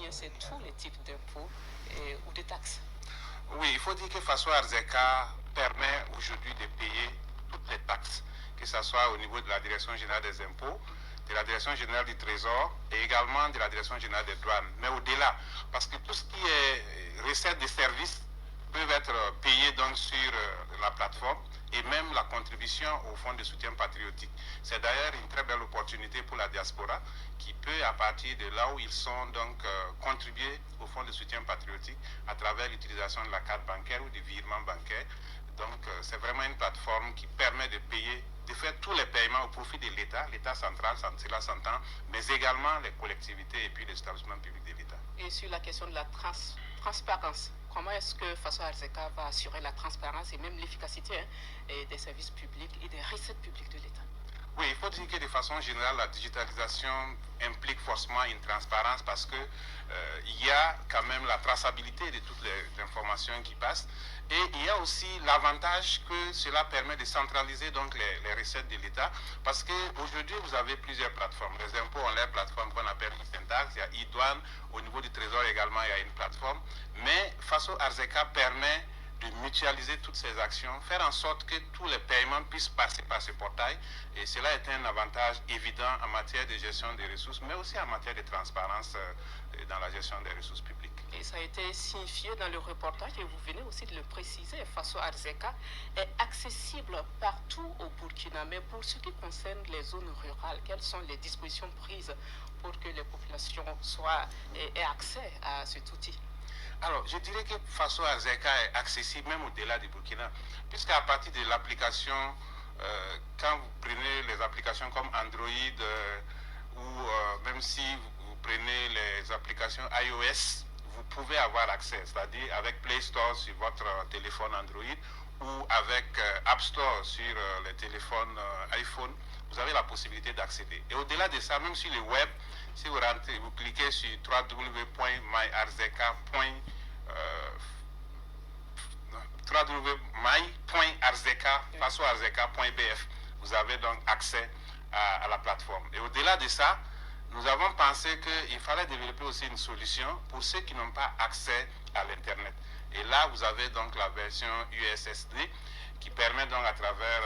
bien c'est tous les types d'impôts ou de taxes? Oui, il faut dire que Faso Arzeka permet aujourd'hui de payer toutes les taxes, que ce soit au niveau de la Direction générale des impôts, de la Direction générale du Trésor et également de la Direction générale des douanes. Mais au-delà, parce que tout ce qui est recettes de services peuvent être payées donc sur la plateforme et même la contribution au fonds de soutien patriotique. C'est d'ailleurs une très belle opportunité pour la diaspora qui peut, à partir de là où ils sont, donc contribuer au fonds de soutien patriotique à travers l'utilisation de la carte bancaire ou du virement bancaire. Donc c'est vraiment une plateforme qui permet de payer, de faire tous les paiements au profit de l'État central, cela s'entend, mais également les collectivités et puis les établissements publics de l'État. Et sur la question de la transparence, comment est-ce que Faso Arzeka va assurer la transparence et même l'efficacité des services publics et des recettes publiques de l'État? Oui, il faut dire que de façon générale, la digitalisation implique forcément une transparence parce que il y a quand même la traçabilité de toutes les informations qui passent et il y a aussi l'avantage que cela permet de centraliser donc les recettes de l'État parce qu'aujourd'hui vous avez plusieurs plateformes. Les impôts ont leur plateforme qu'on appelle Syntax, il y a e-douane, au niveau du Trésor également il y a une plateforme, mais Faso Arzeka permet de mutualiser toutes ces actions, faire en sorte que tous les paiements puissent passer par ce portail. Et cela est un avantage évident en matière de gestion des ressources, mais aussi en matière de transparence dans la gestion des ressources publiques. Et ça a été signifié dans le reportage et vous venez aussi de le préciser, Faso Arzeka est accessible partout au Burkina. Mais pour ce qui concerne les zones rurales, quelles sont les dispositions prises pour que les populations aient accès à cet outil? Alors, je dirais que Faso Arzeka est accessible même au-delà du Burkina, puisqu'à partir de l'application, quand vous prenez les applications comme Android ou même si vous prenez les applications iOS, vous pouvez avoir accès, c'est-à-dire avec Play Store sur votre téléphone Android ou avec App Store sur les téléphones iPhone, vous avez la possibilité d'accéder. Et au-delà de ça, même sur le web, si vous rentrez, vous cliquez sur www.my.arzeka.bf, vous avez donc accès à la plateforme. Et au-delà de ça, nous avons pensé qu'il fallait développer aussi une solution pour ceux qui n'ont pas accès à l'Internet. Et là, vous avez donc la version USSD qui permet donc à travers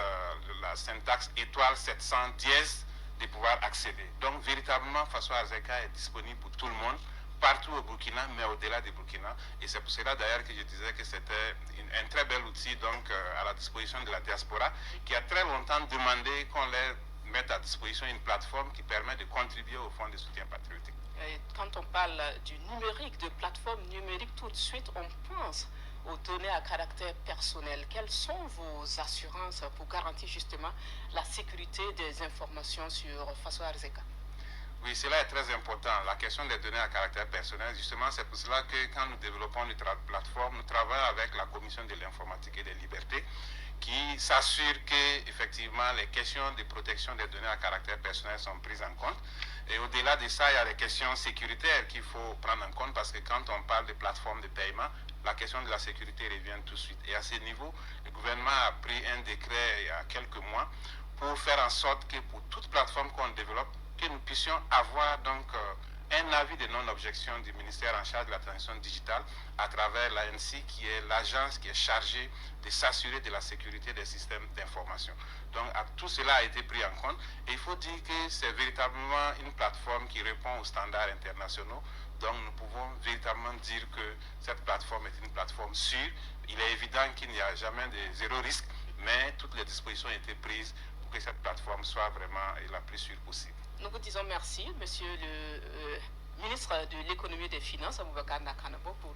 la syntaxe étoile 700 dièse de pouvoir accéder. Donc véritablement, Faso Arzeka est disponible pour tout le monde, partout au Burkina, mais au-delà du Burkina. Et c'est pour cela d'ailleurs que je disais que c'était un très bel outil donc, à la disposition de la diaspora, qui a très longtemps demandé qu'on leur mette à disposition une plateforme qui permet de contribuer au fonds de soutien patriotique. Et quand on parle du numérique, de plateforme numérique, tout de suite on pense aux données à caractère personnel. Quelles sont vos assurances pour garantir justement la sécurité des informations sur Faso Arzeka? Oui, cela est très important. La question des données à caractère personnel, justement, c'est pour cela que quand nous développons une plateforme, nous travaillons avec la Commission de l'informatique et des libertés qui s'assure que, effectivement, les questions de protection des données à caractère personnel sont prises en compte. Et au-delà de ça, il y a les questions sécuritaires qu'il faut prendre en compte parce que quand on parle de plateforme de paiement, la question de la sécurité revient tout de suite. Et à ce niveau, le gouvernement a pris un décret il y a quelques mois pour faire en sorte que pour toute plateforme qu'on développe, que nous puissions avoir donc un avis de non-objection du ministère en charge de la transition digitale à travers l'ANSI, qui est l'agence qui est chargée de s'assurer de la sécurité des systèmes d'information. Donc tout cela a été pris en compte et il faut dire que c'est véritablement une plateforme qui répond aux standards internationaux. Donc nous pouvons véritablement dire que cette plateforme est une plateforme sûre. Il est évident qu'il n'y a jamais de zéro risque, mais toutes les dispositions ont été prises pour que cette plateforme soit vraiment la plus sûre possible. Nous vous disons merci, monsieur le ministre de l'économie et des finances, Aboubacar Nakanabo, pour